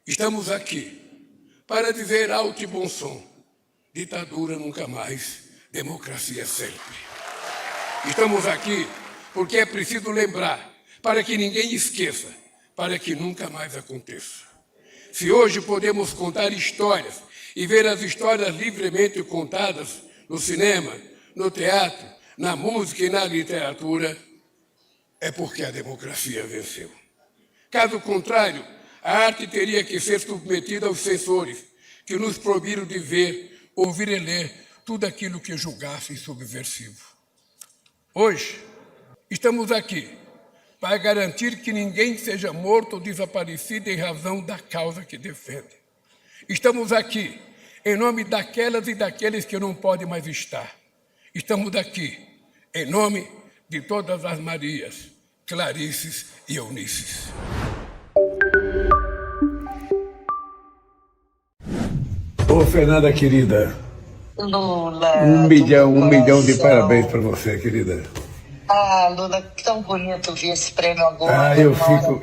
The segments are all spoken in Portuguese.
Estamos aqui para dizer alto e bom som: ditadura nunca mais, democracia sempre. Estamos aqui porque é preciso lembrar, para que ninguém esqueça, para que nunca mais aconteça. Se hoje podemos contar histórias e ver as histórias livremente contadas no cinema, no teatro, na música e na literatura, é porque a democracia venceu. Caso contrário, a arte teria que ser submetida aos censores, que nos proibiram de ver, ouvir e ler tudo aquilo que julgassem subversivo. Hoje, estamos aqui para garantir que ninguém seja morto ou desaparecido em razão da causa que defende. Estamos aqui em nome daquelas e daqueles que não podem mais estar. Estamos aqui em nome de todas as Marias, Clarices e Eunices. Ô, Fernanda, querida. Lula. Um milhão de parabéns para você, querida. Ah, Lula, tão bonito ver esse prêmio agora. Eu fico.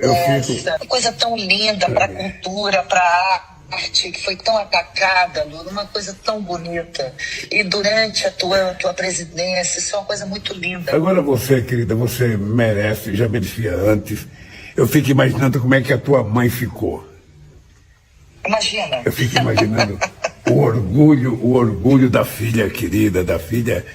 Que coisa tão linda para a cultura, para a arte, que foi tão atacada, Lula, uma coisa tão bonita. E durante a tua presidência, isso é uma coisa muito linda. Agora você, querida, você merece, já merecia antes. Eu fico imaginando como é que a tua mãe ficou. Imagina. Eu fico imaginando o orgulho da filha querida, da filha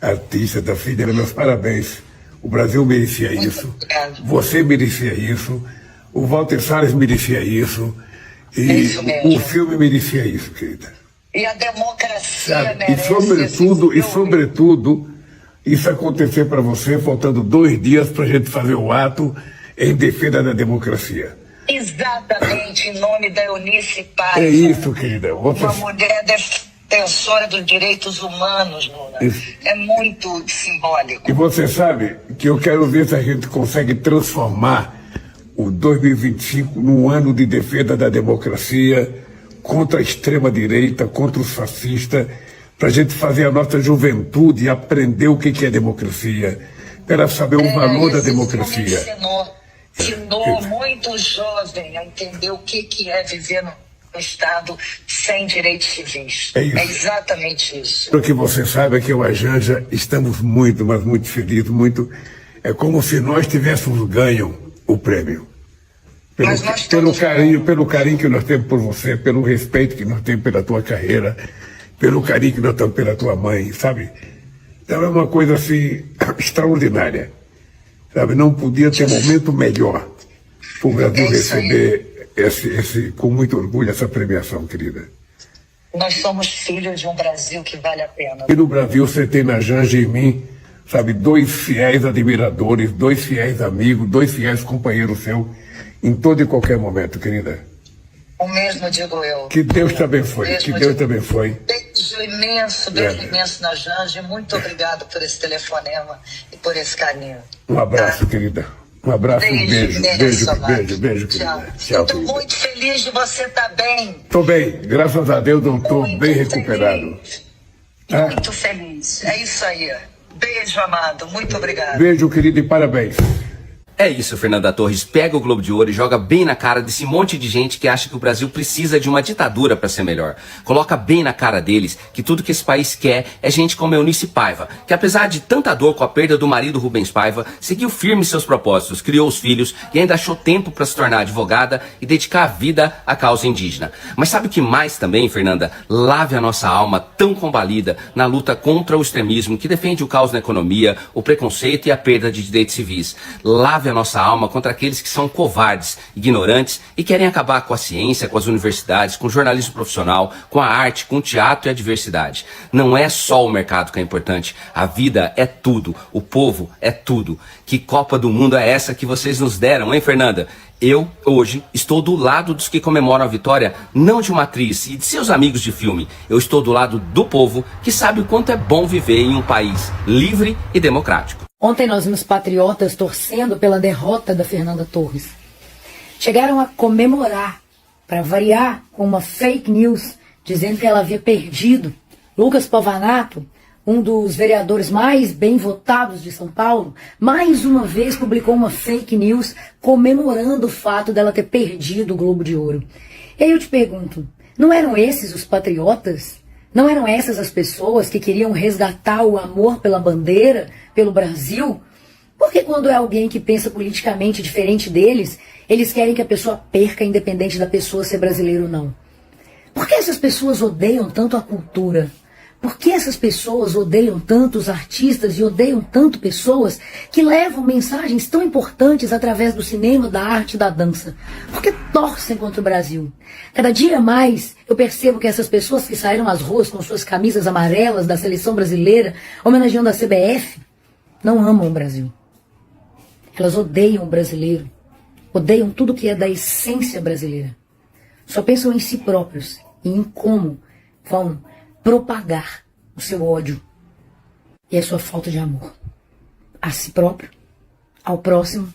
artista, da filha. Meus parabéns. O Brasil merecia isso. Obrigado. Você merecia isso. O Walter Salles merecia isso. É E isso mesmo. o filme merecia isso, querida. E a democracia Sabe? merece E esse sobretudo, isso acontecer para você faltando 2 dias para a gente fazer o ato em defesa da democracia. Exatamente, em nome da Eunice Paiva. É isso, querida. Uma mulher defensora dos direitos humanos, Lula. Isso. É muito simbólico. E você sabe que eu quero ver se a gente consegue transformar o 2025 num ano de defesa da democracia contra a extrema-direita, contra os fascistas, para a gente fazer a nossa juventude aprender o que é democracia, para ela saber o valor da democracia. Ensinou muito jovem a entender o que é viver no Estado sem direitos civis. É isso. É exatamente isso. Para que você saiba que eu e a Janja estamos muito, mas muito felizes, muito. É como se nós tivéssemos ganho o prêmio. Pelo carinho que nós temos por você, pelo respeito que nós temos pela tua carreira, pelo carinho que nós temos pela tua mãe, sabe? Então é uma coisa assim extraordinária. Sabe, não podia ter momento melhor para o Brasil receber com muito orgulho essa premiação, querida. Nós somos filhos de um Brasil que vale a pena. E no Brasil você tem na Janja e em mim, sabe, 2 fiéis admiradores, 2 fiéis amigos, 2 fiéis companheiros seus, em todo e qualquer momento, querida. O mesmo digo eu. Que Deus te abençoe, que Deus te abençoe. Beijo imenso na Janja. Muito obrigado por esse telefonema e por esse carinho. Um abraço, querida. Um abraço, um beijo, querida. Tchau, Estou muito feliz de você estar bem. Estou bem, graças a Deus eu estou bem recuperado. Muito feliz, é isso aí. Beijo, amado, muito obrigado. Beijo, querido, e parabéns. É isso, Fernanda Torres pega o Globo de Ouro e joga bem na cara desse monte de gente que acha que o Brasil precisa de uma ditadura para ser melhor. Coloca bem na cara deles que tudo que esse país quer é gente como Eunice Paiva, que apesar de tanta dor com a perda do marido Rubens Paiva, seguiu firme seus propósitos, criou os filhos e ainda achou tempo para se tornar advogada e dedicar a vida à causa indígena. Mas sabe o que mais também, Fernanda? Lave a nossa alma tão combalida na luta contra o extremismo que defende o caos na economia, o preconceito e a perda de direitos civis. Lave a nossa alma contra aqueles que são covardes, ignorantes e querem acabar com a ciência, com as universidades, com o jornalismo profissional, com a arte, com o teatro e a diversidade. Não é só o mercado que é importante. A vida é tudo. O povo é tudo. Que Copa do Mundo é essa que vocês nos deram, hein, Fernanda? Eu, hoje, estou do lado dos que comemoram a vitória, não de uma atriz e de seus amigos de filme. Eu estou do lado do povo que sabe o quanto é bom viver em um país livre e democrático. Ontem nós vimos patriotas torcendo pela derrota da Fernanda Torres. Chegaram a comemorar, para variar, com uma fake news, dizendo que ela havia perdido. Lucas Pavanato um dos vereadores mais bem votados de São Paulo, mais uma vez publicou uma fake news comemorando o fato dela ter perdido o Globo de Ouro. E aí eu te pergunto, não eram esses os patriotas? Não eram essas as pessoas que queriam resgatar o amor pela bandeira, pelo Brasil? Porque quando é alguém que pensa politicamente diferente deles, eles querem que a pessoa perca independente da pessoa ser brasileira ou não? Por que essas pessoas odeiam tanto a cultura? Por que essas pessoas odeiam tanto os artistas e odeiam tanto pessoas que levam mensagens tão importantes através do cinema, da arte e da dança? Por que torcem contra o Brasil? Cada dia mais eu percebo que essas pessoas que saíram às ruas com suas camisas amarelas da seleção brasileira, homenageando a CBF, não amam o Brasil. Elas odeiam o brasileiro, odeiam tudo que é da essência brasileira. Só pensam em si próprios e em como vão propagar o seu ódio e a sua falta de amor a si próprio, ao próximo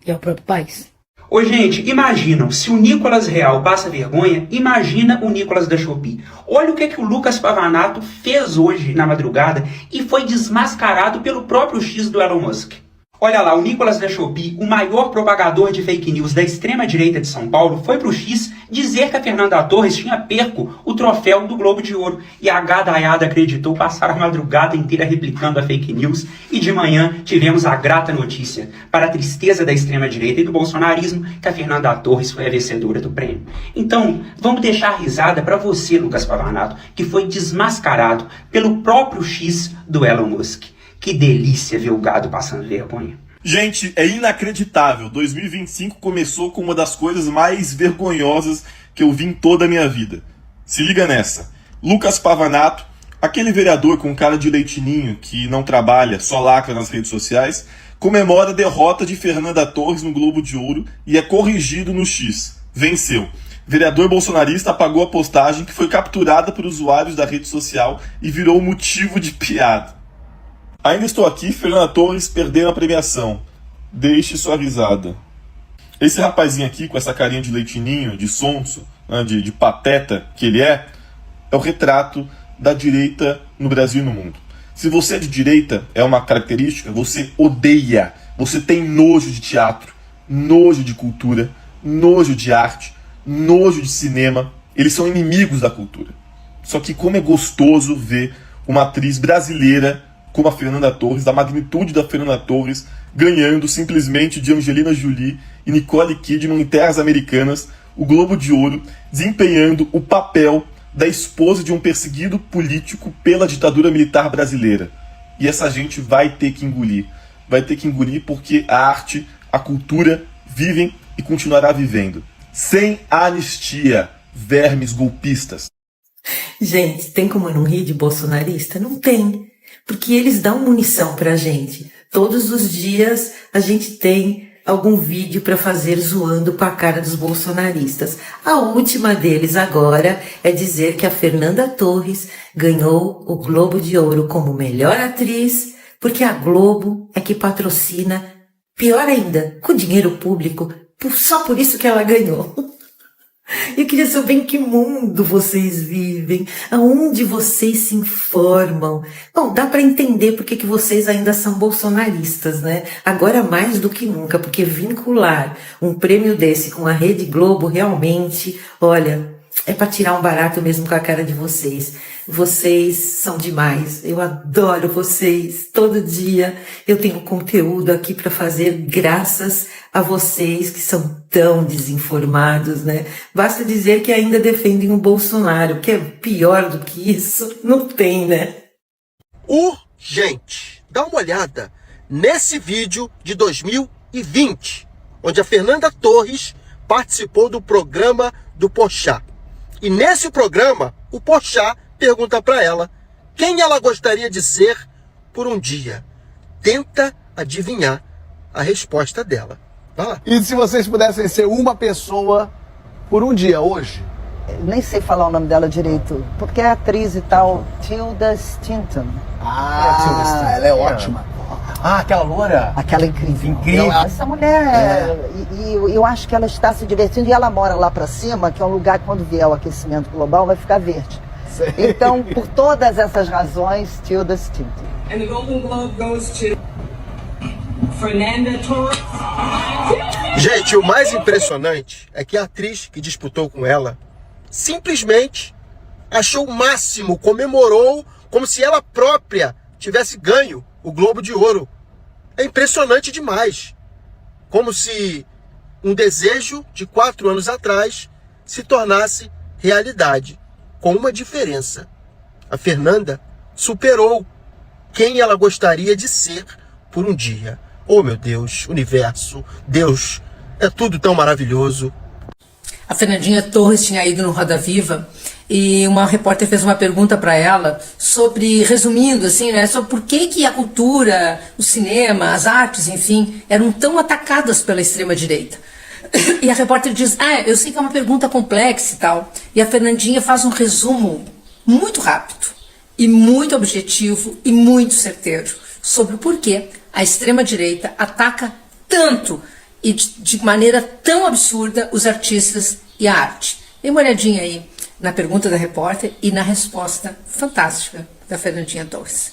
e ao próprio país. Ô gente, imaginam, se o Nicolas Real passa vergonha, imagina o Nicolas da Shopee. Olha o que o Lucas Pavanato fez hoje na madrugada e foi desmascarado pelo próprio X do Elon Musk. Olha lá, o Nicolas da Shopee, o maior propagador de fake news da extrema-direita de São Paulo, foi pro X dizer que a Fernanda Torres tinha perco o troféu do Globo de Ouro. E a gadaiada acreditou, passaram a madrugada inteira replicando a fake news e de manhã tivemos a grata notícia, para a tristeza da extrema-direita e do bolsonarismo, que a Fernanda Torres foi a vencedora do prêmio. Então, vamos deixar a risada para você, Lucas Pavanato, que foi desmascarado pelo próprio X do Elon Musk. Que delícia ver o gado passando vergonha. Gente, é inacreditável. 2025 começou com uma das coisas mais vergonhosas que eu vi em toda a minha vida. Se liga nessa. Lucas Pavanato, aquele vereador com cara de leitinho que não trabalha, só lacra nas redes sociais, comemora a derrota de Fernanda Torres no Globo de Ouro e é corrigido no X. Venceu. Vereador bolsonarista apagou a postagem que foi capturada por usuários da rede social e virou motivo de piada. Ainda estou aqui, Fernanda Torres perdendo a premiação. Deixe sua risada. Esse rapazinho aqui, com essa carinha de leitinho, de sonso, né, de pateta que ele é o retrato da direita no Brasil e no mundo. Se você é de direita, é uma característica, você odeia, você tem nojo de teatro, nojo de cultura, nojo de arte, nojo de cinema. Eles são inimigos da cultura. Só que como é gostoso ver uma atriz brasileira como a Fernanda Torres, da magnitude da Fernanda Torres, ganhando simplesmente de Angelina Jolie e Nicole Kidman em terras americanas o Globo de Ouro, desempenhando o papel da esposa de um perseguido político pela ditadura militar brasileira. E essa gente vai ter que engolir. Vai ter que engolir porque a arte, a cultura vivem e continuará vivendo. Sem anistia, vermes golpistas. Gente, tem como não rir de bolsonarista? Não tem. Porque eles dão munição pra gente. Todos os dias a gente tem algum vídeo para fazer zoando com a cara dos bolsonaristas. A última deles agora é dizer que a Fernanda Torres ganhou o Globo de Ouro como melhor atriz, porque a Globo é que patrocina, pior ainda, com dinheiro público, só por isso que ela ganhou. Eu queria saber em que mundo vocês vivem, aonde vocês se informam. Bom, dá para entender porque que vocês ainda são bolsonaristas, né? Agora mais do que nunca, porque vincular um prêmio desse com a Rede Globo realmente, olha, é para tirar um barato mesmo com a cara de vocês. Vocês são demais, eu adoro vocês, todo dia eu tenho conteúdo aqui para fazer graças a vocês que são tão desinformados, né? Basta dizer que ainda defendem o Bolsonaro, que é pior do que isso, não tem, né? Gente, dá uma olhada nesse vídeo de 2020, onde a Fernanda Torres participou do programa do Porchat. E nesse programa, o Porchat pergunta para ela quem ela gostaria de ser por um dia. Tenta adivinhar a resposta dela. Vai lá. E se vocês pudessem ser uma pessoa por um dia hoje? Nem sei falar o nome dela direito, porque é atriz e tal. Tilda Swinton. Tilda Swinton. Ela é ótima. Aquela loura. Aquela incrível. Incrível. Essa mulher, eu acho que ela está se divertindo e ela mora lá pra cima, que é um lugar que quando vier o aquecimento global vai ficar verde. Então, por todas essas razões, Tilda Swinton. And the Golden Globe goes to Fernanda Torres. Gente, o mais impressionante é que a atriz que disputou com ela simplesmente achou o máximo, comemorou como se ela própria tivesse ganho o Globo de Ouro. É impressionante demais. Como se um desejo de 4 anos atrás se tornasse realidade. Com uma diferença. A Fernanda superou quem ela gostaria de ser por um dia. Oh, meu Deus, universo, Deus, é tudo tão maravilhoso. A Fernandinha Torres tinha ido no Roda Viva e uma repórter fez uma pergunta para ela sobre, resumindo assim, né, sobre por que a cultura, o cinema, as artes, enfim, eram tão atacadas pela extrema-direita. E a repórter diz, eu sei que é uma pergunta complexa e tal. E a Fernandinha faz um resumo muito rápido e muito objetivo e muito certeiro sobre o porquê a extrema-direita ataca tanto e de maneira tão absurda os artistas e a arte. Dê uma olhadinha aí na pergunta da repórter e na resposta fantástica da Fernandinha Torres.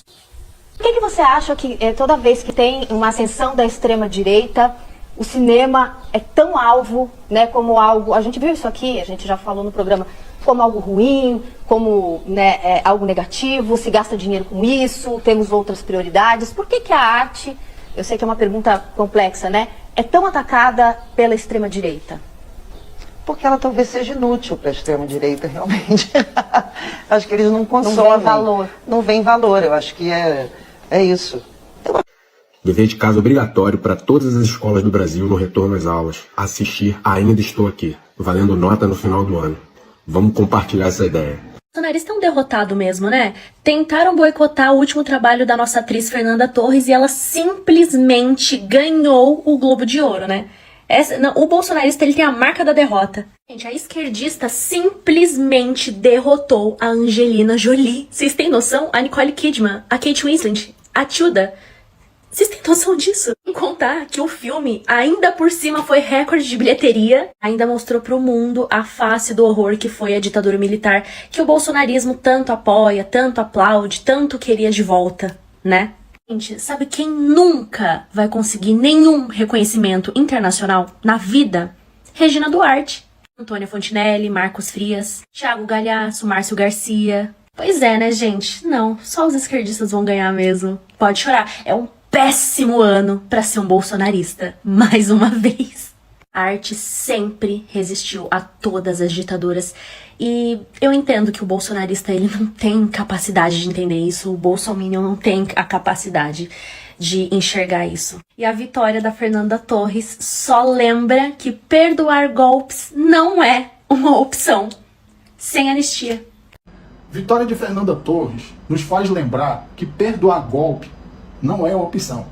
Por que você acha que toda vez que tem uma ascensão da extrema-direita, o cinema é tão alvo, né, como algo... A gente viu isso aqui, a gente já falou no programa, como algo ruim, como, né, algo negativo, se gasta dinheiro com isso, temos outras prioridades. Por que a arte, eu sei que é uma pergunta complexa, né, é tão atacada pela extrema-direita? Porque ela talvez seja inútil para a extrema-direita, realmente. Acho que eles não consomem. Não vem valor. Não vem valor, eu acho que é isso. Dever de casa obrigatório para todas as escolas do Brasil no retorno às aulas. Assistir Ainda Estou Aqui, valendo nota no final do ano. Vamos compartilhar essa ideia. O bolsonarista é um derrotado mesmo, né? Tentaram boicotar o último trabalho da nossa atriz Fernanda Torres e ela simplesmente ganhou o Globo de Ouro, né? O bolsonarista, ele tem a marca da derrota. Gente, a esquerdista simplesmente derrotou a Angelina Jolie. Vocês têm noção? A Nicole Kidman, a Kate Winslet, a Tilda. Vocês têm noção disso? Sem contar que o filme, ainda por cima, foi recorde de bilheteria. Ainda mostrou pro mundo a face do horror que foi a ditadura militar, que o bolsonarismo tanto apoia, tanto aplaude, tanto queria de volta, né? Gente, sabe quem nunca vai conseguir nenhum reconhecimento internacional na vida? Regina Duarte, Antônia Fontinelli, Marcos Frias, Thiago Galhaço, Márcio Garcia. Pois é, né, gente? Não, só os esquerdistas vão ganhar mesmo. Pode chorar. É um péssimo ano para ser um bolsonarista, mais uma vez. A arte sempre resistiu a todas as ditaduras e eu entendo que o bolsonarista ele não tem capacidade de entender isso, o bolsominion não tem a capacidade de enxergar isso. E a vitória da Fernanda Torres só lembra que perdoar golpes não é uma opção sem anistia. Vitória de Fernanda Torres nos faz lembrar que perdoar golpe não é uma opção.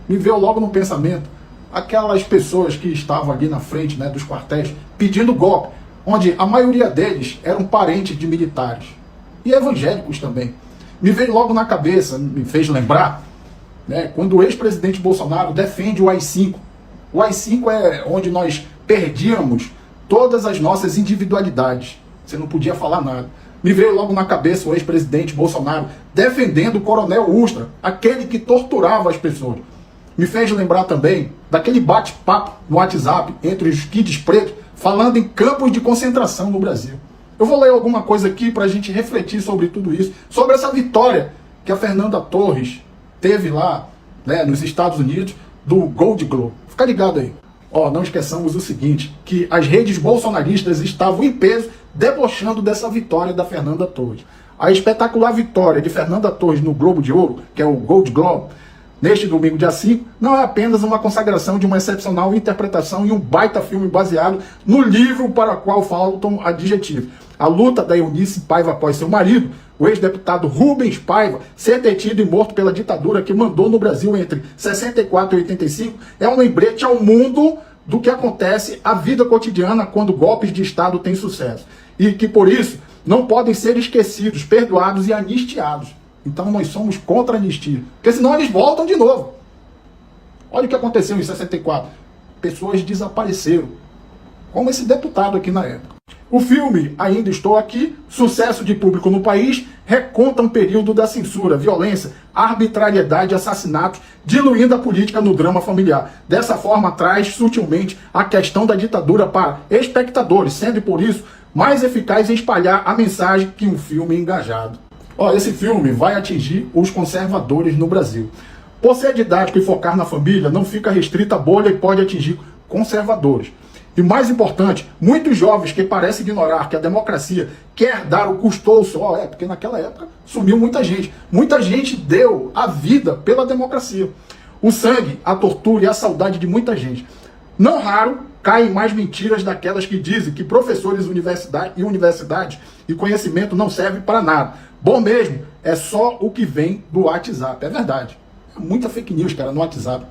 Me veio logo no pensamento aquelas pessoas que estavam ali na frente, né, dos quartéis pedindo golpe, onde a maioria deles eram parentes de militares e evangélicos também. Me veio logo na cabeça, me fez lembrar, né, quando o ex-presidente Bolsonaro defende o AI-5. O AI-5 é onde nós perdíamos todas as nossas individualidades. Você não podia falar nada. Me veio logo na cabeça o ex-presidente Bolsonaro defendendo o coronel Ustra, aquele que torturava as pessoas. Me fez lembrar também daquele bate-papo no WhatsApp entre os kids pretos falando em campos de concentração no Brasil. Eu vou ler alguma coisa aqui para a gente refletir sobre tudo isso, sobre essa vitória que a Fernanda Torres teve lá, né, nos Estados Unidos, do Gold Globe. Fica ligado aí. Não esqueçamos o seguinte, que as redes bolsonaristas estavam em peso debochando dessa vitória da Fernanda Torres. A espetacular vitória de Fernanda Torres no Globo de Ouro, que é o Gold Globe, neste domingo, dia 5, não é apenas uma consagração de uma excepcional interpretação e um baita filme baseado no livro para o qual faltam adjetivos. A luta da Eunice Paiva após seu marido, o ex-deputado Rubens Paiva, ser detido e morto pela ditadura que mandou no Brasil entre 64 e 85, é um lembrete ao mundo do que acontece à vida cotidiana quando golpes de Estado têm sucesso. E que, por isso, não podem ser esquecidos, perdoados e anistiados. Então nós somos contra a anistia, porque senão eles voltam de novo. Olha o que aconteceu em 64. Pessoas desapareceram, como esse deputado aqui na época. O filme Ainda Estou Aqui, sucesso de público no país, reconta um período da censura, violência, arbitrariedade e assassinatos, diluindo a política no drama familiar. Dessa forma, traz sutilmente a questão da ditadura para espectadores, sendo por isso mais eficaz em espalhar a mensagem que um filme engajado. Esse filme vai atingir os conservadores no Brasil. Por ser didático e focar na família, não fica restrita a bolha e pode atingir conservadores. E mais importante, muitos jovens que parecem ignorar que a democracia quer dar o custoso, porque naquela época sumiu muita gente. Muita gente deu a vida pela democracia. O sangue, a tortura e a saudade de muita gente. Não raro, caem mais mentiras daquelas que dizem que professores universidades e conhecimento não servem para nada. Bom mesmo, é só o que vem do WhatsApp. É verdade. Muita fake news, cara, no WhatsApp.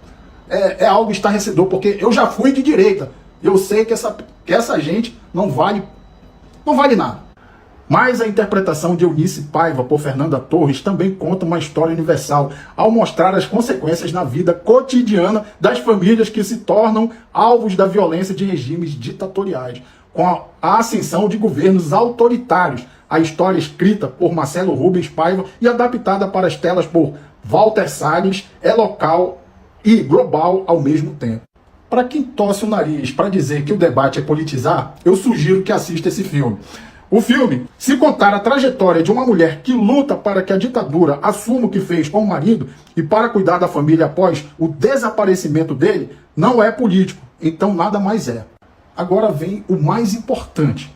É algo estarrecedor, porque eu já fui de direita. Eu sei que essa gente não vale nada. Mas a interpretação de Eunice Paiva por Fernanda Torres também conta uma história universal, ao mostrar as consequências na vida cotidiana das famílias que se tornam alvos da violência de regimes ditatoriais, com a ascensão de governos autoritários. A história escrita por Marcelo Rubens Paiva e adaptada para as telas por Walter Salles é local e global ao mesmo tempo. Para quem torce o nariz para dizer que o debate é politizar, eu sugiro que assista esse filme. O filme, se contar a trajetória de uma mulher que luta para que a ditadura assuma o que fez com o marido e para cuidar da família após o desaparecimento dele, não é político, então nada mais é. Agora vem o mais importante.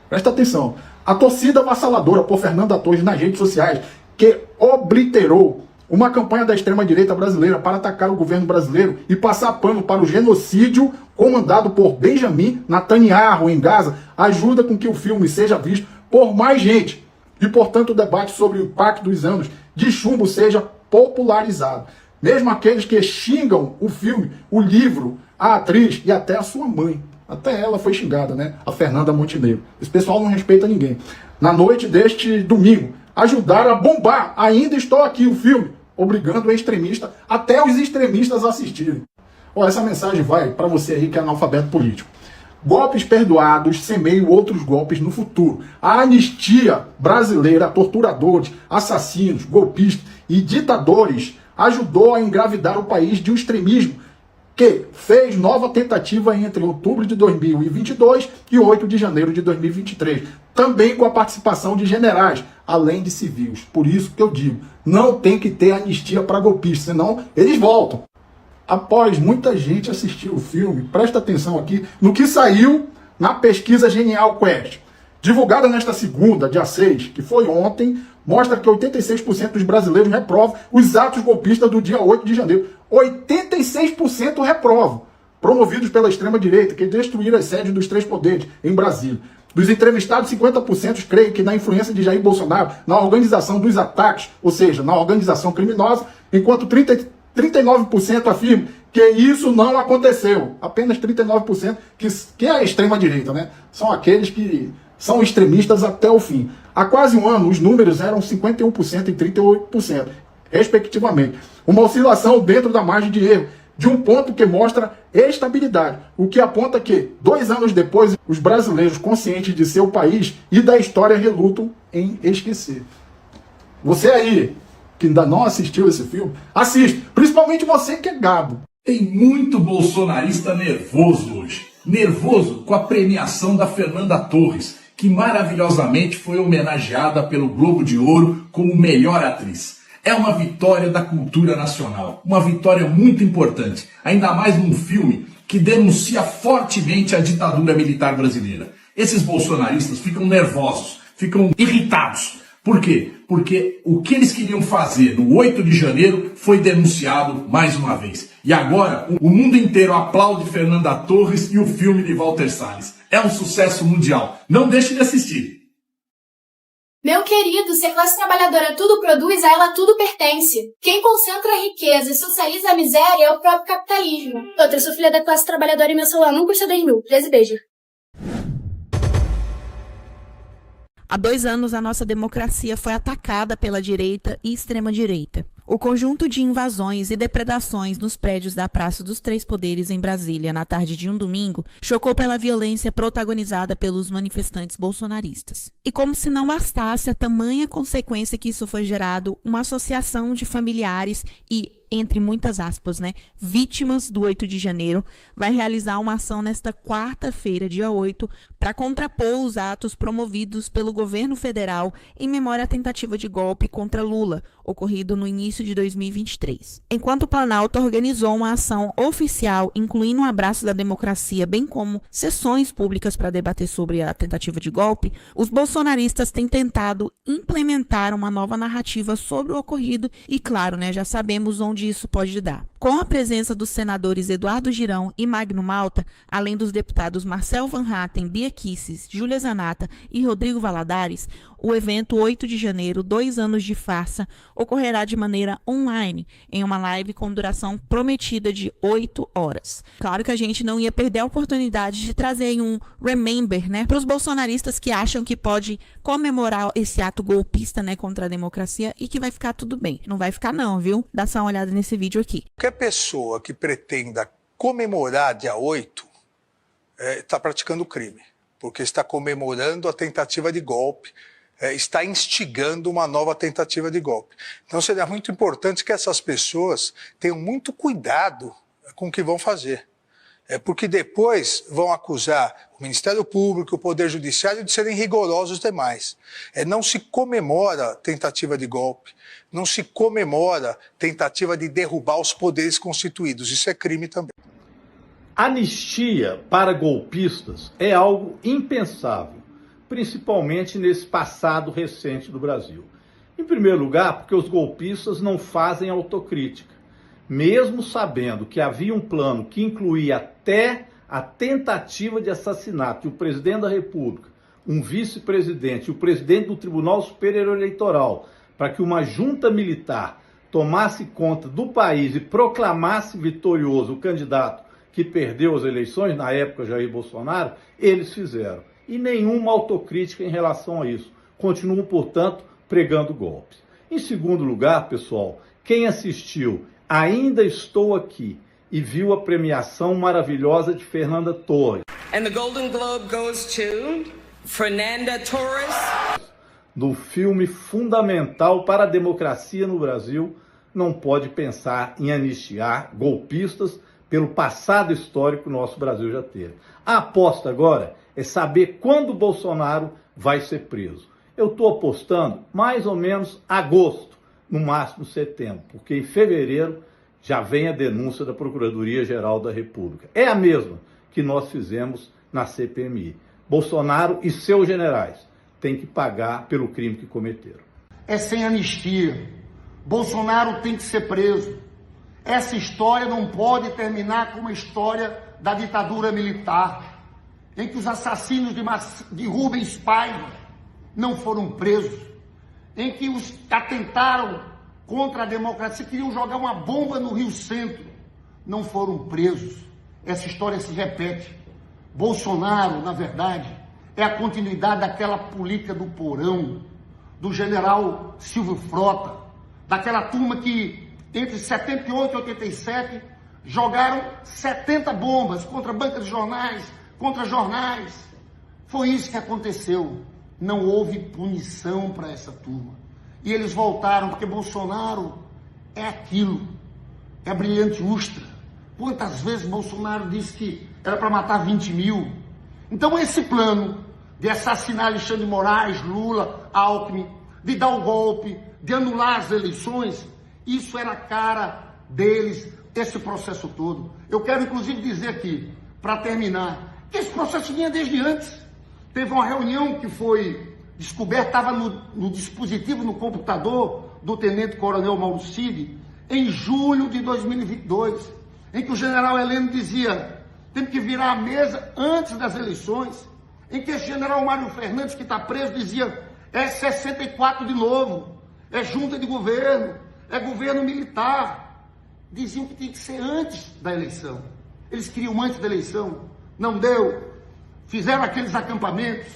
Presta atenção. A torcida avassaladora por Fernanda Torres nas redes sociais, que obliterou uma campanha da extrema-direita brasileira para atacar o governo brasileiro e passar pano para o genocídio comandado por Benjamin Netanyahu em Gaza, ajuda com que o filme seja visto por mais gente. E, portanto, o debate sobre o impacto dos anos de chumbo seja popularizado. Mesmo aqueles que xingam o filme, o livro, a atriz e até a sua mãe. Até ela foi xingada, né? A Fernanda Montenegro. Esse pessoal não respeita ninguém. Na noite deste domingo, ajudaram a bombar Ainda Estou Aqui, o filme, obrigando o extremista, até os extremistas a assistirem. Essa mensagem vai para você aí que é analfabeto político. Golpes perdoados semeiam outros golpes no futuro. A anistia brasileira a torturadores, assassinos, golpistas e ditadores ajudou a engravidar o país de um extremismo que fez nova tentativa entre outubro de 2022 e 8 de janeiro de 2023, também com a participação de generais, além de civis. Por isso que eu digo, não tem que ter anistia para golpistas, senão eles voltam. Após muita gente assistir o filme, presta atenção aqui no que saiu na pesquisa Genial Quest, divulgada nesta segunda, dia 6, que foi ontem, mostra que 86% dos brasileiros reprovam os atos golpistas do dia 8 de janeiro. 86% reprovam, promovidos pela extrema-direita, que destruíram as sedes dos três poderes em Brasília. Dos entrevistados, 50% creem que na influência de Jair Bolsonaro na organização dos ataques, ou seja, na organização criminosa, enquanto 39% afirmam que isso não aconteceu. Apenas 39% que é a extrema-direita, né? São aqueles que são extremistas até o fim. Há quase um ano, os números eram 51% e 38%, respectivamente. Uma oscilação dentro da margem de erro, de um ponto que mostra estabilidade, o que aponta que, 2 anos depois, os brasileiros conscientes de seu país e da história relutam em esquecer. Você aí, que ainda não assistiu esse filme, assiste, principalmente você que é gado. Tem muito bolsonarista nervoso hoje. Nervoso com a premiação da Fernanda Torres, que maravilhosamente foi homenageada pelo Globo de Ouro como melhor atriz. É uma vitória da cultura nacional, uma vitória muito importante, ainda mais num filme que denuncia fortemente a ditadura militar brasileira. Esses bolsonaristas ficam nervosos, ficam irritados. Por quê? Porque o que eles queriam fazer no 8 de janeiro foi denunciado mais uma vez. E agora o mundo inteiro aplaude Fernanda Torres e o filme de Walter Salles. É um sucesso mundial. Não deixe de assistir. Meu querido, se a classe trabalhadora tudo produz, a ela tudo pertence. Quem concentra a riqueza e socializa a miséria é o próprio capitalismo. Eu sou filha da classe trabalhadora e meu celular não custa 10 mil. 13 beijo. Há 2 anos, a nossa democracia foi atacada pela direita e extrema-direita. O conjunto de invasões e depredações nos prédios da Praça dos Três Poderes em Brasília na tarde de um domingo chocou pela violência protagonizada pelos manifestantes bolsonaristas. E como se não bastasse a tamanha consequência que isso foi gerado, uma associação de familiares e, entre muitas aspas, vítimas do 8 de janeiro, vai realizar uma ação nesta quarta-feira, dia 8, para contrapor os atos promovidos pelo governo federal em memória à tentativa de golpe contra Lula, ocorrido no início de 2023. Enquanto o Planalto organizou uma ação oficial, incluindo um abraço da democracia, bem como sessões públicas para debater sobre a tentativa de golpe, os bolsonaristas têm tentado implementar uma nova narrativa sobre o ocorrido e, claro, já sabemos onde isso pode dar. Com a presença dos senadores Eduardo Girão e Magno Malta, além dos deputados Marcel Van Hatten, Bia Kicis, Júlia Zanata e Rodrigo Valadares, o evento 8 de janeiro, 2 anos de farsa, ocorrerá de maneira online, em uma live com duração prometida de 8 horas. Claro que a gente não ia perder a oportunidade de trazer um remember, para os bolsonaristas que acham que pode comemorar esse ato golpista, contra a democracia e que vai ficar tudo bem. Não vai ficar não, viu? Dá só uma olhada nesse vídeo aqui. Qualquer pessoa que pretenda comemorar dia 8 está praticando crime, porque está comemorando a tentativa de golpe, está instigando uma nova tentativa de golpe. Então seria muito importante que essas pessoas tenham muito cuidado com o que vão fazer. Porque depois vão acusar o Ministério Público, o Poder Judiciário de serem rigorosos demais. Não se comemora tentativa de golpe, não se comemora tentativa de derrubar os poderes constituídos. Isso é crime também. Anistia para golpistas é algo impensável, principalmente nesse passado recente do Brasil. Em primeiro lugar, porque os golpistas não fazem autocrítica. Mesmo sabendo que havia um plano que incluía até a tentativa de assassinato de um presidente da República, um vice-presidente e o presidente do Tribunal Superior Eleitoral, para que uma junta militar tomasse conta do país e proclamasse vitorioso o candidato que perdeu as eleições, na época Jair Bolsonaro, eles fizeram. E nenhuma autocrítica em relação a isso. Continuam, portanto, pregando golpes. Em segundo lugar, pessoal, quem assistiu Ainda Estou Aqui e viu a premiação maravilhosa de Fernanda Torres. And the Golden Globe goes to Fernanda Torres. No filme fundamental para a democracia no Brasil, não pode pensar em anistiar golpistas pelo passado histórico que o nosso Brasil já teve. A aposta agora é saber quando o Bolsonaro vai ser preso. Eu estou apostando mais ou menos agosto, no máximo setembro, porque em fevereiro já vem a denúncia da Procuradoria-Geral da República. É a mesma que nós fizemos na CPMI. Bolsonaro e seus generais têm que pagar pelo crime que cometeram. É sem anistia. Bolsonaro tem que ser preso. Essa história não pode terminar como a história da ditadura militar, em que os assassinos de Rubens Paiva não foram presos, em que os que atentaram contra a democracia, queriam jogar uma bomba no Rio Centro, não foram presos. Essa história se repete. Bolsonaro, na verdade, é a continuidade daquela política do porão, do general Silvio Frota, daquela turma que, entre 78 e 87, jogaram 70 bombas contra bancas de jornais, contra jornais. Foi isso que aconteceu. Não houve punição para essa turma. E eles voltaram, porque Bolsonaro é aquilo, é a brilhante Ustra. Quantas vezes Bolsonaro disse que era para matar 20 mil? Então esse plano de assassinar Alexandre de Moraes, Lula, Alckmin, de dar o golpe, de anular as eleições, isso era a cara deles, esse processo todo. Eu quero inclusive dizer aqui, para terminar, que esse processo vinha desde antes. Teve uma reunião que foi descoberta, estava no dispositivo, no computador do tenente-coronel Mauro Cid, em julho de 2022, em que o general Heleno dizia, tem que virar a mesa antes das eleições, em que esse general Mário Fernandes, que está preso, dizia, é 64 de novo, é junta de governo, é governo militar. Diziam que tinha que ser antes da eleição. Eles queriam antes da eleição, não deu. Fizeram aqueles acampamentos,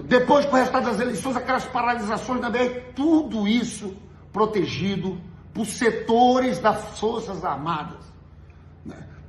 depois, com o resultado das eleições, aquelas paralisações da BR, tudo isso protegido por setores das Forças Armadas.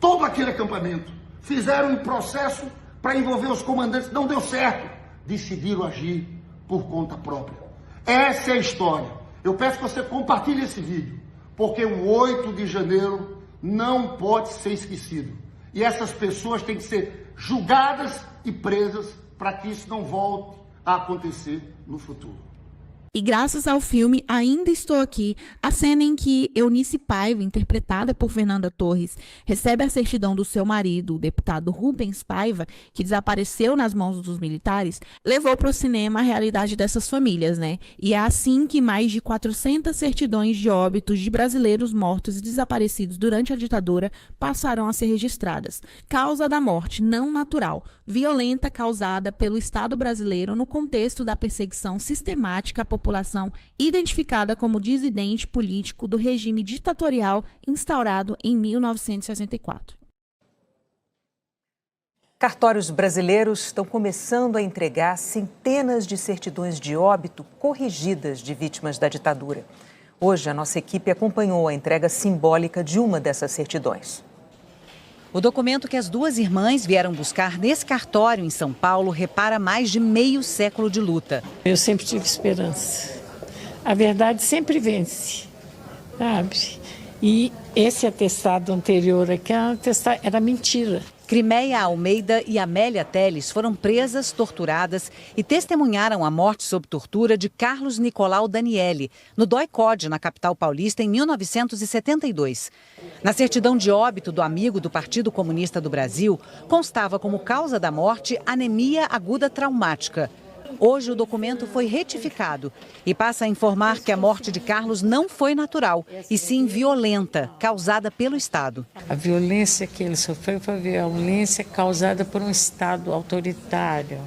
Todo aquele acampamento. Fizeram um processo para envolver os comandantes, não deu certo. Decidiram agir por conta própria. Essa é a história. Eu peço que você compartilhe esse vídeo, porque o 8 de janeiro não pode ser esquecido. E essas pessoas têm que ser julgadas e presas para que isso não volte a acontecer no futuro. E graças ao filme Ainda Estou Aqui, a cena em que Eunice Paiva, interpretada por Fernanda Torres, recebe a certidão do seu marido, o deputado Rubens Paiva, que desapareceu nas mãos dos militares, levou para o cinema a realidade dessas famílias, né? E é assim que mais de 400 certidões de óbitos de brasileiros mortos e desaparecidos durante a ditadura passaram a ser registradas. Causa da morte não natural, violenta causada pelo Estado brasileiro no contexto da perseguição sistemática à população identificada como dissidente político do regime ditatorial instaurado em 1964. Cartórios brasileiros estão começando a entregar centenas de certidões de óbito corrigidas de vítimas da ditadura. Hoje, a nossa equipe acompanhou a entrega simbólica de uma dessas certidões. O documento que as duas irmãs vieram buscar nesse cartório em São Paulo repara mais de meio século de luta. Eu sempre tive esperança. A verdade sempre vence, sabe? E esse atestado anterior aqui era mentira. Crimeia Almeida e Amélia Teles foram presas, torturadas e testemunharam a morte sob tortura de Carlos Nicolau Daniele, no DOI-CODE, na capital paulista, em 1972. Na certidão de óbito do amigo do Partido Comunista do Brasil, constava como causa da morte anemia aguda traumática. Hoje o documento foi retificado e passa a informar que a morte de Carlos não foi natural, e sim violenta, causada pelo Estado. A violência que ele sofreu foi violência causada por um Estado autoritário,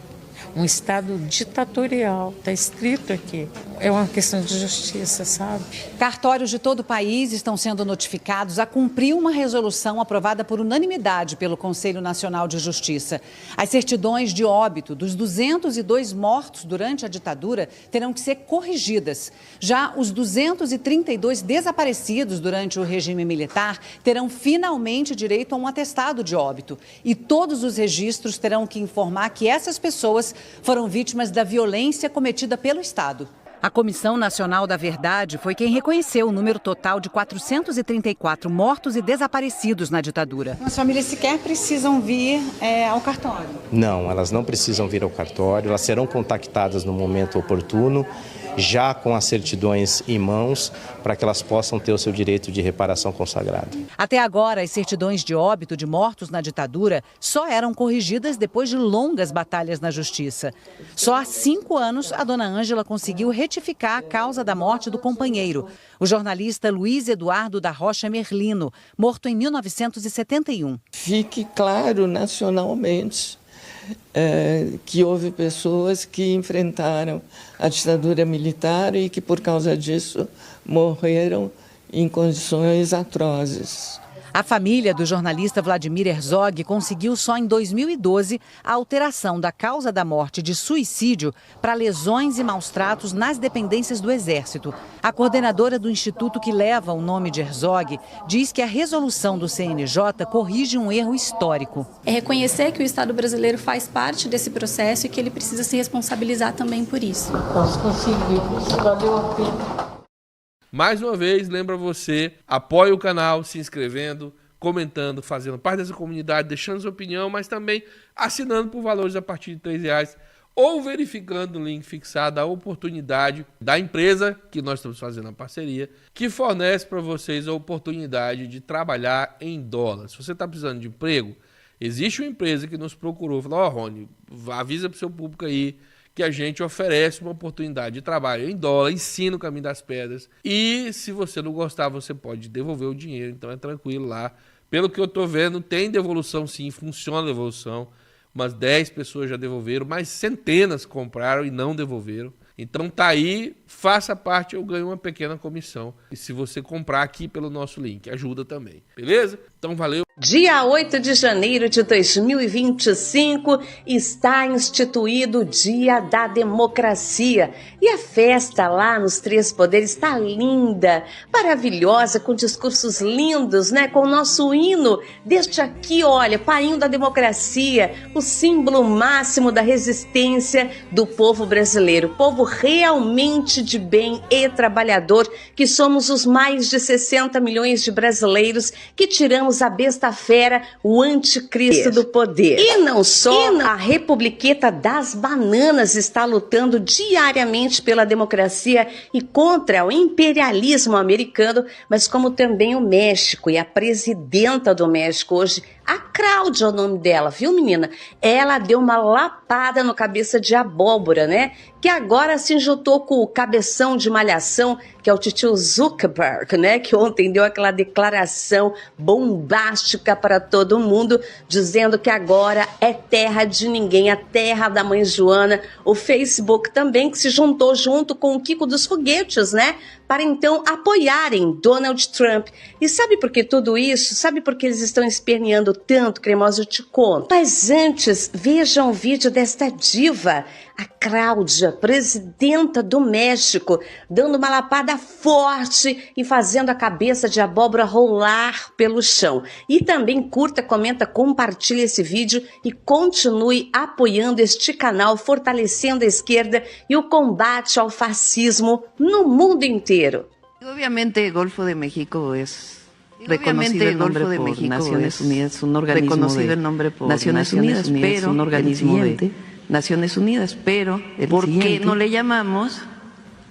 um Estado ditatorial. Está escrito aqui. É uma questão de justiça, sabe? Cartórios de todo o país estão sendo notificados a cumprir uma resolução aprovada por unanimidade pelo Conselho Nacional de Justiça. As certidões de óbito dos 202 mortos durante a ditadura terão que ser corrigidas. Já os 232 desaparecidos durante o regime militar terão finalmente direito a um atestado de óbito. E todos os registros terão que informar que essas pessoas foram vítimas da violência cometida pelo Estado. A Comissão Nacional da Verdade foi quem reconheceu o número total de 434 mortos e desaparecidos na ditadura. As famílias sequer precisam vir ao cartório? Não, elas não precisam vir ao cartório, elas serão contactadas no momento oportuno, já com as certidões em mãos, para que elas possam ter o seu direito de reparação consagrado. Até agora, as certidões de óbito de mortos na ditadura só eram corrigidas depois de longas batalhas na justiça. Só há 5 anos, a dona Ângela conseguiu retificar a causa da morte do companheiro, o jornalista Luiz Eduardo da Rocha Merlino, morto em 1971. Fique claro nacionalmente que houve pessoas que enfrentaram a ditadura militar e que, por causa disso, morreram em condições atrozes. A família do jornalista Vladimir Herzog conseguiu só em 2012 a alteração da causa da morte de suicídio para lesões e maus-tratos nas dependências do Exército. A coordenadora do instituto que leva o nome de Herzog diz que a resolução do CNJ corrige um erro histórico. É reconhecer que o Estado brasileiro faz parte desse processo e que ele precisa se responsabilizar também por isso. Nós conseguimos, valeu a pena. Mais uma vez, lembra você, apoie o canal se inscrevendo, comentando, fazendo parte dessa comunidade, deixando sua opinião, mas também assinando por valores a partir de R$3 ou verificando no link fixado a oportunidade da empresa que nós estamos fazendo a parceria, que fornece para vocês a oportunidade de trabalhar em dólar. Se você está precisando de emprego, existe uma empresa que nos procurou, falou, Rony, avisa para o seu público aí, que a gente oferece uma oportunidade de trabalho em dólar, ensina o caminho das pedras. E se você não gostar, você pode devolver o dinheiro, então é tranquilo lá. Pelo que eu estou vendo, tem devolução sim, funciona a devolução. Umas 10 pessoas já devolveram, mas centenas compraram e não devolveram. Então tá aí, faça parte, eu ganho uma pequena comissão. E se você comprar aqui pelo nosso link, ajuda também, beleza? Então, Então valeu. Dia 8 de janeiro de 2025 está instituído o Dia da Democracia. E a festa lá nos Três Poderes está linda, maravilhosa, com discursos lindos, né? Com o nosso hino deste aqui, olha, painho da democracia, o símbolo máximo da resistência do povo brasileiro. Povo realmente de bem e trabalhador, que somos os mais de 60 milhões de brasileiros que tiramos a besta fera, o anticristo do poder. E não só, a Republiqueta das Bananas está lutando diariamente pela democracia e contra o imperialismo americano, mas como também o México. E a presidenta do México hoje, a Cláudia é o nome dela, viu, menina? Ela deu uma lapada no cabeça de abóbora, né? Que agora se juntou com o cabeção de malhação, que é o titio Zuckerberg, né? Que ontem deu aquela declaração bombástica para todo mundo, dizendo que agora é terra de ninguém, a terra da mãe Joana. O Facebook também, que se juntou junto com o Kiko dos Foguetes, né? Para então apoiarem Donald Trump. E sabe por que tudo isso? Sabe por que eles estão esperneando tanto, Cremosa? Eu te conto. Mas antes, vejam o vídeo desta diva, a Cláudia, presidenta do México, dando uma lapada forte e fazendo a cabeça de abóbora rolar pelo chão. E também curta, comenta, compartilhe esse vídeo e continue apoiando este canal, fortalecendo a esquerda e o combate ao fascismo no mundo inteiro. Obviamente el Golfo de México es reconocido el nombre por Naciones Unidas, un organismo de Naciones Unidas, pero un organismo de Naciones Unidas, pero ¿por qué no le llamamos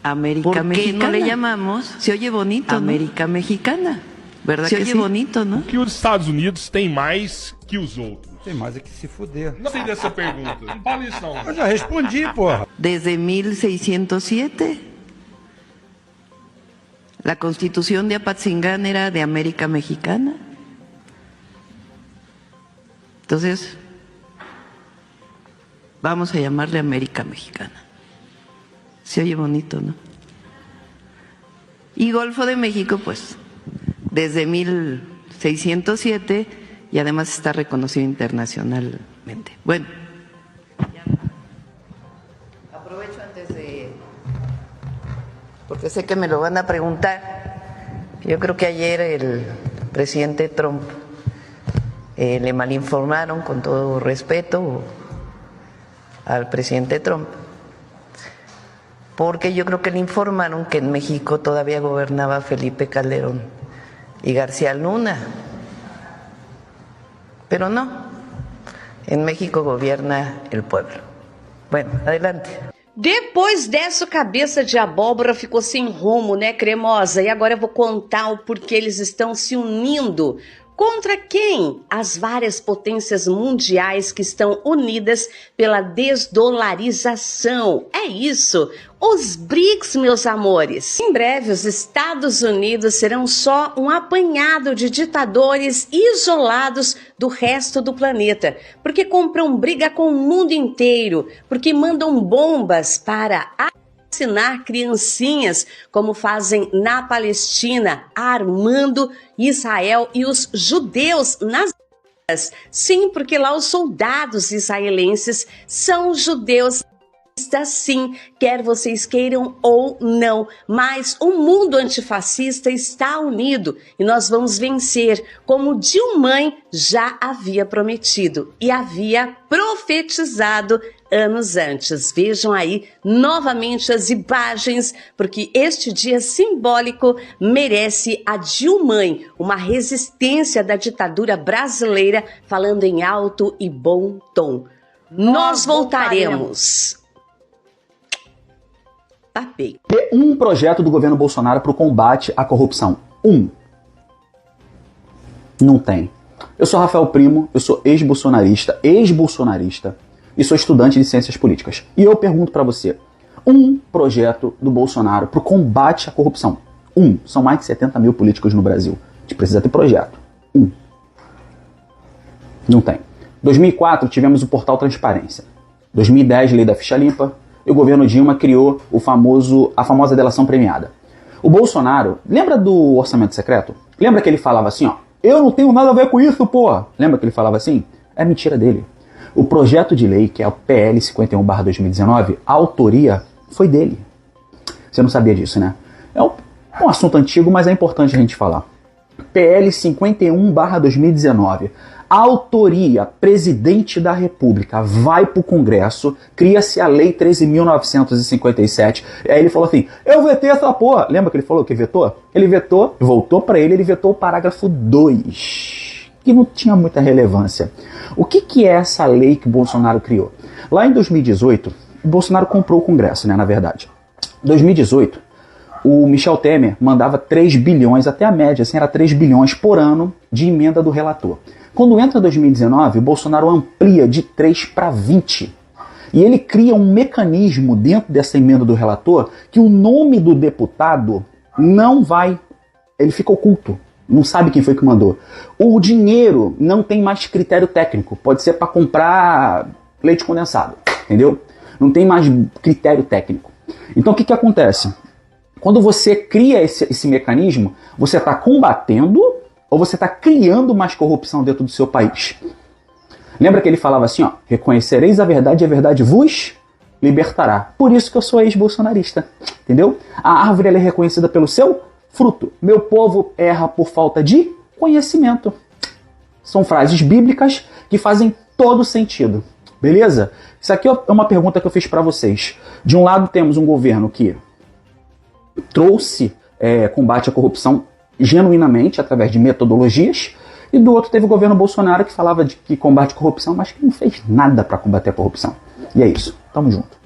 América Mexicana? ¿Por qué no le llamamos? Se oye bonito, América Mexicana, ¿verdad? Se oye bonito, ¿no? Que os Estados Unidos têm mais que os outros. Tem mais é que se fuder. Não sei dessa pergunta. Não fala isso não. Eu já respondi, porra. Desde 1607, la Constitución de Apatzingán era de América Mexicana. Entonces, vamos a llamarle América Mexicana. Se oye bonito, ¿no? Y Golfo de México, pues, desde 1607 y además está reconocido internacionalmente. Bueno, aprovecho antes de... porque sé que me lo van a preguntar. Yo creo que ayer el presidente Trump le malinformaron, con todo respeto al presidente Trump, porque yo creo que le informaron que en México todavía gobernaba Felipe Calderón y García Luna, pero no, en México gobierna el pueblo. Bueno, adelante. Depois dessa, cabeça de abóbora ficou sem rumo, né, Cremosa? E agora eu vou contar o porquê eles estão se unindo. Contra quem? As várias potências mundiais que estão unidas pela desdolarização. É isso, os BRICS, meus amores. Em breve, os Estados Unidos serão só um apanhado de ditadores isolados do resto do planeta, porque compram briga com o mundo inteiro, porque mandam bombas para assassinar criancinhas, como fazem na Palestina, armando Israel e os judeus nas guerras. Sim, porque lá os soldados israelenses são judeus. Sim, quer vocês queiram ou não, mas o mundo antifascista está unido e nós vamos vencer, como Dilma já havia prometido e havia profetizado anos antes. Vejam aí novamente as imagens, porque este dia simbólico merece a Dilma, uma resistência da ditadura brasileira, falando em alto e bom tom. Nós voltaremos. Tapei. Ter um projeto do governo Bolsonaro para o combate à corrupção. Não tem. Eu sou Rafael Primo, eu sou ex-bolsonarista, e sou estudante de ciências políticas. E eu pergunto para você, um projeto do Bolsonaro para o combate à corrupção. São mais de 70 mil políticos no Brasil. A gente precisa ter projeto. Não tem. 2004 tivemos o Portal Transparência. 2010, Lei da Ficha Limpa. E o governo Dilma criou a famosa delação premiada. O Bolsonaro, lembra do orçamento secreto? Lembra que ele falava assim, ó, Eu não tenho nada a ver com isso, porra. Lembra que ele falava assim? É mentira dele. O projeto de lei, que é o PL 51/2019, a autoria foi dele. Você não sabia disso, né? É um assunto antigo, mas é importante a gente falar. PL 51/2019. Autoria, presidente da República, vai para o Congresso, cria-se a Lei 13.957. Aí ele falou assim, eu vetei essa porra. Lembra que ele falou que vetou? Ele vetou, voltou para ele vetou o parágrafo 2, que não tinha muita relevância. O que é essa lei que o Bolsonaro criou? Lá em 2018, o Bolsonaro comprou o Congresso, né, na verdade. 2018, o Michel Temer mandava 3 bilhões, até a média, assim, era 3 bilhões por ano de emenda do relator. Quando entra 2019, o Bolsonaro amplia de 3 para 20. E ele cria um mecanismo dentro dessa emenda do relator que o nome do deputado não vai... Ele fica oculto. Não sabe quem foi que mandou. O dinheiro não tem mais critério técnico. Pode ser para comprar leite condensado. Entendeu? Não tem mais critério técnico. Então o que acontece? Quando você cria esse mecanismo, você está combatendo ou você está criando mais corrupção dentro do seu país? Lembra que ele falava assim, ó, reconhecereis a verdade e a verdade vos libertará. Por isso que eu sou ex-bolsonarista, entendeu? A árvore ela é reconhecida pelo seu fruto. Meu povo erra por falta de conhecimento. São frases bíblicas que fazem todo sentido, beleza? Isso aqui é uma pergunta que eu fiz para vocês. De um lado temos um governo que trouxe combate à corrupção genuinamente, através de metodologias, e do outro teve o governo Bolsonaro que falava de que combate a corrupção, mas que não fez nada para combater a corrupção. E é isso, tamo junto.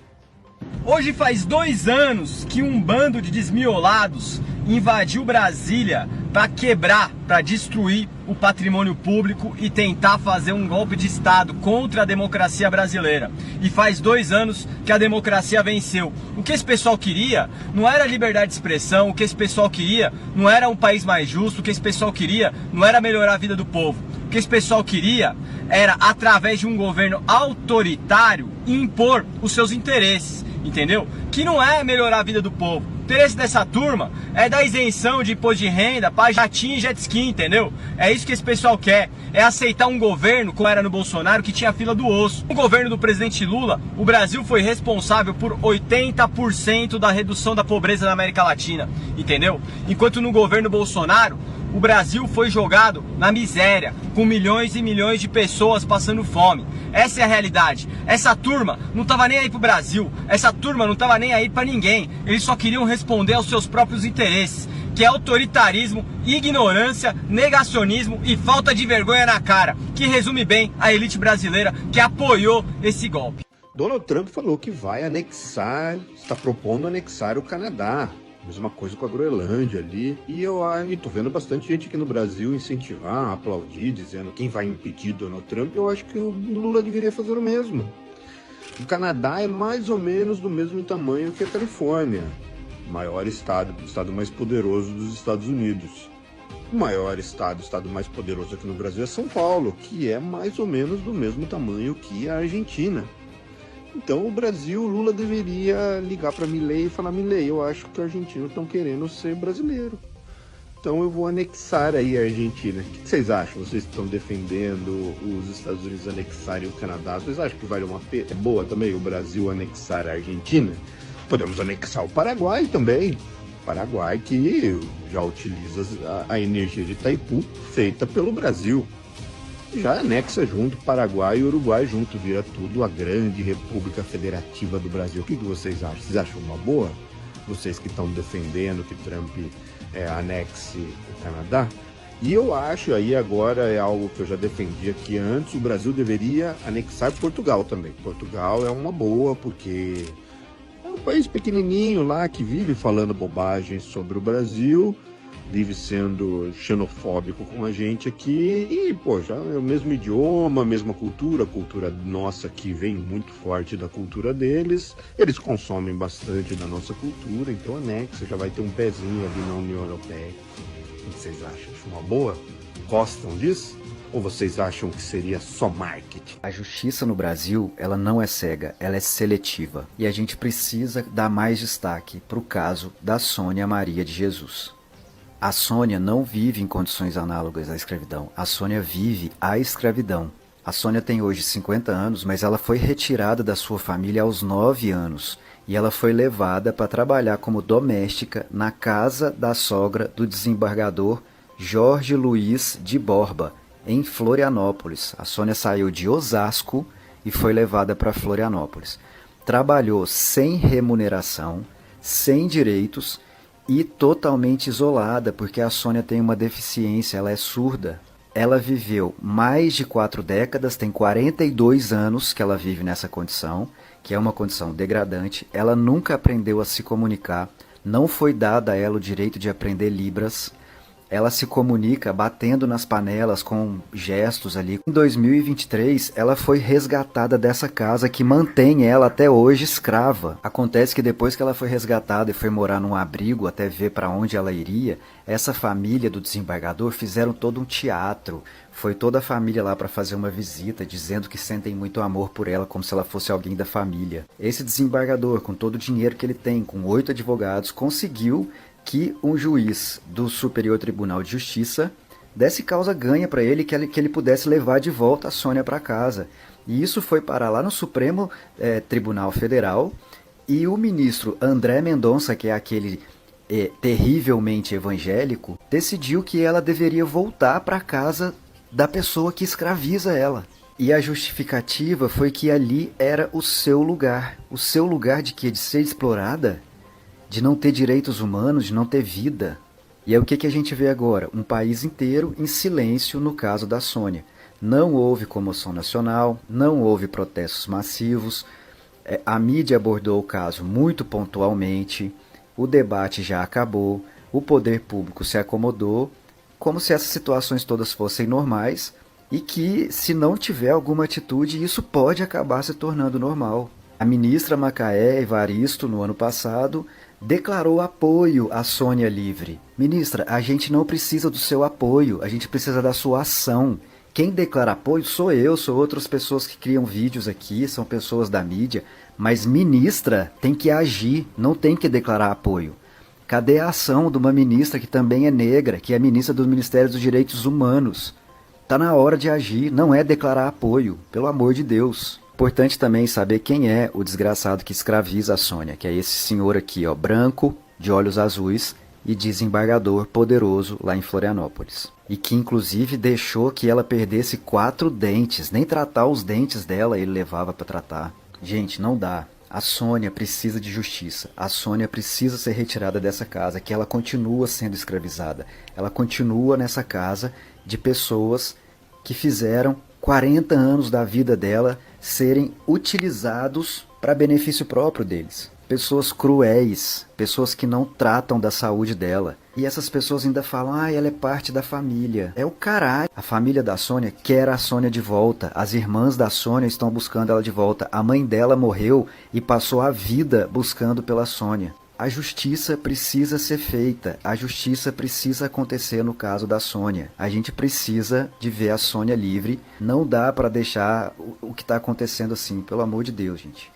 Hoje faz 2 anos que um bando de desmiolados invadiu Brasília para quebrar, para destruir o patrimônio público e tentar fazer um golpe de Estado contra a democracia brasileira. E faz 2 anos que a democracia venceu. O que esse pessoal queria não era liberdade de expressão, o que esse pessoal queria não era um país mais justo, o que esse pessoal queria não era melhorar a vida do povo. O que esse pessoal queria era, através de um governo autoritário, impor os seus interesses, entendeu? Que não é melhorar a vida do povo. O interesse dessa turma é dar isenção de imposto de renda para jatinho e jet ski, entendeu? É isso que esse pessoal quer, é aceitar um governo, como era no Bolsonaro, que tinha fila do osso. No governo do presidente Lula, o Brasil foi responsável por 80% da redução da pobreza na América Latina, entendeu? Enquanto no governo Bolsonaro, o Brasil foi jogado na miséria, com milhões e milhões de pessoas passando fome. Essa é a realidade. Essa turma não estava nem aí pro Brasil, essa turma não estava nem aí para ninguém. Eles só queriam responder aos seus próprios interesses, que é autoritarismo, ignorância, negacionismo e falta de vergonha na cara, que resume bem a elite brasileira que apoiou esse golpe. Donald Trump falou que vai anexar, está propondo anexar o Canadá. Mesma coisa com a Groenlândia ali. E eu tô vendo bastante gente aqui no Brasil incentivar, aplaudir, dizendo quem vai impedir Donald Trump. Eu acho que o Lula deveria fazer o mesmo. O Canadá é mais ou menos do mesmo tamanho que a Califórnia. O maior estado, o estado mais poderoso dos Estados Unidos. O maior estado, o estado mais poderoso aqui no Brasil é São Paulo, que é mais ou menos do mesmo tamanho que a Argentina. Então o Brasil, o Lula deveria ligar para Milei e falar, Milei, eu acho que os argentinos estão querendo ser brasileiro. Então eu vou anexar aí a Argentina. O que vocês acham? Vocês estão defendendo os Estados Unidos anexarem o Canadá? Vocês acham que vale uma pena? É boa também o Brasil anexar a Argentina? Podemos anexar o Paraguai também. O Paraguai que já utiliza a energia de Itaipu feita pelo Brasil. Já anexa junto Paraguai e Uruguai junto, vira tudo a grande República Federativa do Brasil. O que vocês acham? Vocês acham uma boa? Vocês que estão defendendo que Trump anexe o Canadá? E eu acho, aí agora é algo que eu já defendi aqui antes, o Brasil deveria anexar Portugal também. Portugal é uma boa, porque é um país pequenininho lá que vive falando bobagens sobre o Brasil, vive sendo xenofóbico com a gente aqui e, pô, já é o mesmo idioma, a mesma cultura, a cultura nossa que vem muito forte da cultura deles, eles consomem bastante da nossa cultura, então anexa, já vai ter um pezinho ali na União Europeia. O que vocês acham? Acho uma boa? Gostam disso? Ou vocês acham que seria só marketing? A justiça no Brasil, ela não é cega, ela é seletiva. E a gente precisa dar mais destaque para o caso da Sônia Maria de Jesus. A Sônia não vive em condições análogas à escravidão. A Sônia vive a escravidão. A Sônia tem hoje 50 anos, mas ela foi retirada da sua família aos 9 anos. E ela foi levada para trabalhar como doméstica na casa da sogra do desembargador Jorge Luiz de Borba, em Florianópolis. A Sônia saiu de Osasco e foi levada para Florianópolis. Trabalhou sem remuneração, sem direitos e totalmente isolada, porque a Sônia tem uma deficiência, ela é surda. Ela viveu mais de 4 décadas, tem 42 anos que ela vive nessa condição, que é uma condição degradante. Ela nunca aprendeu a se comunicar, não foi dada a ela o direito de aprender Libras. Ela se comunica batendo nas panelas com gestos ali. Em 2023, ela foi resgatada dessa casa que mantém ela até hoje escrava. Acontece que depois que ela foi resgatada e foi morar num abrigo até ver para onde ela iria, essa família do desembargador fizeram todo um teatro. Foi toda a família lá para fazer uma visita, dizendo que sentem muito amor por ela, como se ela fosse alguém da família. Esse desembargador, com todo o dinheiro que ele tem, com 8 advogados, conseguiu que um juiz do Superior Tribunal de Justiça desse causa ganha para ele, que ele pudesse levar de volta a Sônia para casa. E isso foi parar lá no Supremo Tribunal Federal, e o ministro André Mendonça, que é aquele terrivelmente evangélico, decidiu que ela deveria voltar para casa da pessoa que escraviza ela. E a justificativa foi que ali era o seu lugar. O seu lugar de quê? De ser explorada? De não ter direitos humanos, de não ter vida. E é o que a gente vê agora? Um país inteiro em silêncio no caso da Sônia. Não houve comoção nacional, não houve protestos massivos, a mídia abordou o caso muito pontualmente, o debate já acabou, o poder público se acomodou, como se essas situações todas fossem normais e que, se não tiver alguma atitude, isso pode acabar se tornando normal. A ministra Macaé Evaristo, no ano passado, declarou apoio à Sônia livre. Ministra, a gente não precisa do seu apoio, a gente precisa da sua ação. Quem declara apoio sou eu, sou outras pessoas que criam vídeos aqui, são pessoas da mídia, mas ministra tem que agir, não tem que declarar apoio. Cadê a ação de uma ministra que também é negra, que é ministra do Ministério dos Direitos Humanos? Tá na hora de agir, não é declarar apoio, pelo amor de Deus. Importante também saber quem é o desgraçado que escraviza a Sônia, que é esse senhor aqui, ó, branco, de olhos azuis e desembargador poderoso lá em Florianópolis. E que inclusive deixou que ela perdesse 4 dentes, nem tratar os dentes dela ele levava para tratar. Gente, não dá. A Sônia precisa de justiça. A Sônia precisa ser retirada dessa casa, que ela continua sendo escravizada. Ela continua nessa casa de pessoas que fizeram 40 anos da vida dela serem utilizados para benefício próprio deles. Pessoas cruéis, pessoas que não tratam da saúde dela. E essas pessoas ainda falam, ela é parte da família. É o caralho. A família da Sônia quer a Sônia de volta. As irmãs da Sônia estão buscando ela de volta. A mãe dela morreu e passou a vida buscando pela Sônia. A justiça precisa ser feita, a justiça precisa acontecer no caso da Sônia. A gente precisa de ver a Sônia livre, não dá para deixar o que está acontecendo assim, pelo amor de Deus, gente.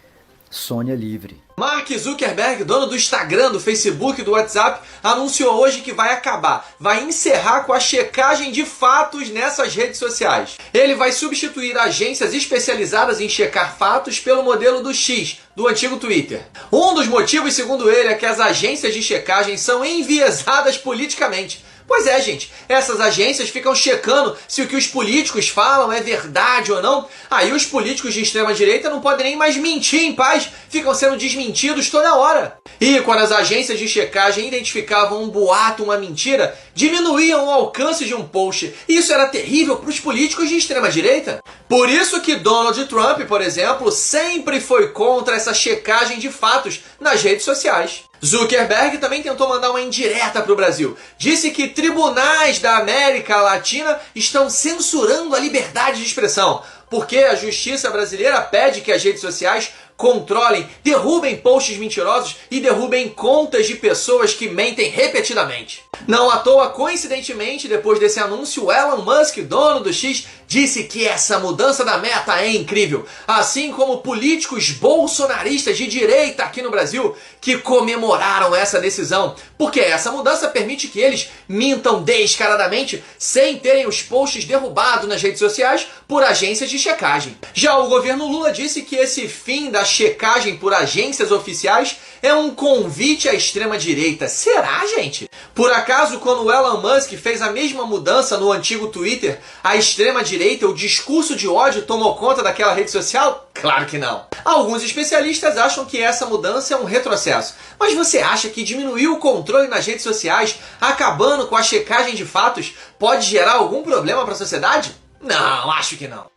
Sônia livre. Mark Zuckerberg, dono do Instagram, do Facebook e do WhatsApp, anunciou hoje que vai acabar, vai encerrar com a checagem de fatos nessas redes sociais. Ele vai substituir agências especializadas em checar fatos pelo modelo do X, do antigo Twitter. Um dos motivos, segundo ele, é que as agências de checagem são enviesadas politicamente. Pois é, gente, essas agências ficam checando se o que os políticos falam é verdade ou não. Aí os políticos de extrema-direita não podem nem mais mentir em paz, ficam sendo desmentidos toda hora. E quando as agências de checagem identificavam um boato, uma mentira, diminuíam o alcance de um post. E isso era terrível para os políticos de extrema-direita. Por isso que Donald Trump, por exemplo, sempre foi contra essa checagem de fatos nas redes sociais. Zuckerberg também tentou mandar uma indireta para o Brasil. Disse que tribunais da América Latina estão censurando a liberdade de expressão, porque a justiça brasileira pede que as redes sociais controlem, derrubem posts mentirosos e derrubem contas de pessoas que mentem repetidamente. Não à toa, coincidentemente, depois desse anúncio, o Elon Musk, dono do X, disse que essa mudança da meta é incrível, assim como políticos bolsonaristas de direita aqui no Brasil que comemoraram essa decisão, porque essa mudança permite que eles mintam descaradamente sem terem os posts derrubados nas redes sociais por agências de checagem. Já o governo Lula disse que esse fim da checagem por agências oficiais é um convite à extrema-direita. Será, gente? Por acaso, quando o Elon Musk fez a mesma mudança no antigo Twitter, a extrema-direita, o discurso de ódio tomou conta daquela rede social? Claro que não. Alguns especialistas acham que essa mudança é um retrocesso. Mas você acha que diminuir o controle nas redes sociais, acabando com a checagem de fatos, pode gerar algum problema para a sociedade? Não, acho que não.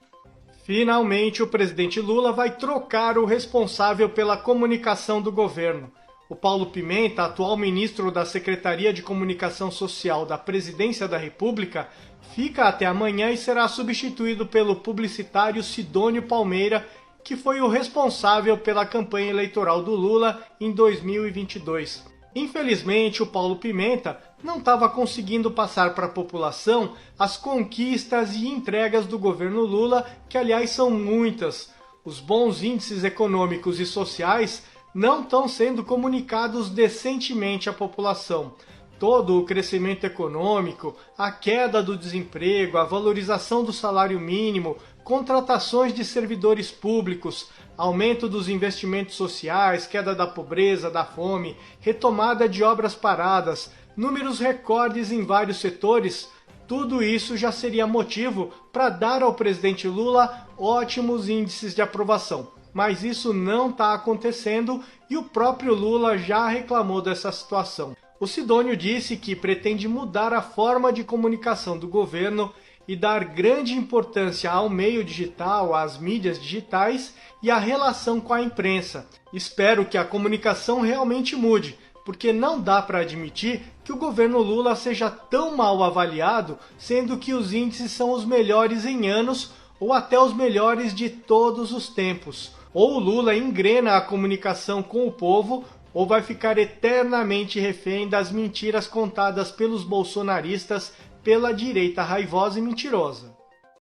Finalmente, o presidente Lula vai trocar o responsável pela comunicação do governo. O Paulo Pimenta, atual ministro da Secretaria de Comunicação Social da Presidência da República, fica até amanhã e será substituído pelo publicitário Sidônio Palmeira, que foi o responsável pela campanha eleitoral do Lula em 2022. Infelizmente, o Paulo Pimenta não estava conseguindo passar para a população as conquistas e entregas do governo Lula, que aliás são muitas. Os bons índices econômicos e sociais não estão sendo comunicados decentemente à população. Todo o crescimento econômico, a queda do desemprego, a valorização do salário mínimo, contratações de servidores públicos, aumento dos investimentos sociais, queda da pobreza, da fome, retomada de obras paradas, números recordes em vários setores, tudo isso já seria motivo para dar ao presidente Lula ótimos índices de aprovação. Mas isso não está acontecendo e o próprio Lula já reclamou dessa situação. O Sidônio disse que pretende mudar a forma de comunicação do governo e dar grande importância ao meio digital, às mídias digitais e à relação com a imprensa. Espero que a comunicação realmente mude, porque não dá para admitir que o governo Lula seja tão mal avaliado, sendo que os índices são os melhores em anos ou até os melhores de todos os tempos. Ou o Lula engrena a comunicação com o povo, ou vai ficar eternamente refém das mentiras contadas pelos bolsonaristas pela direita raivosa e mentirosa.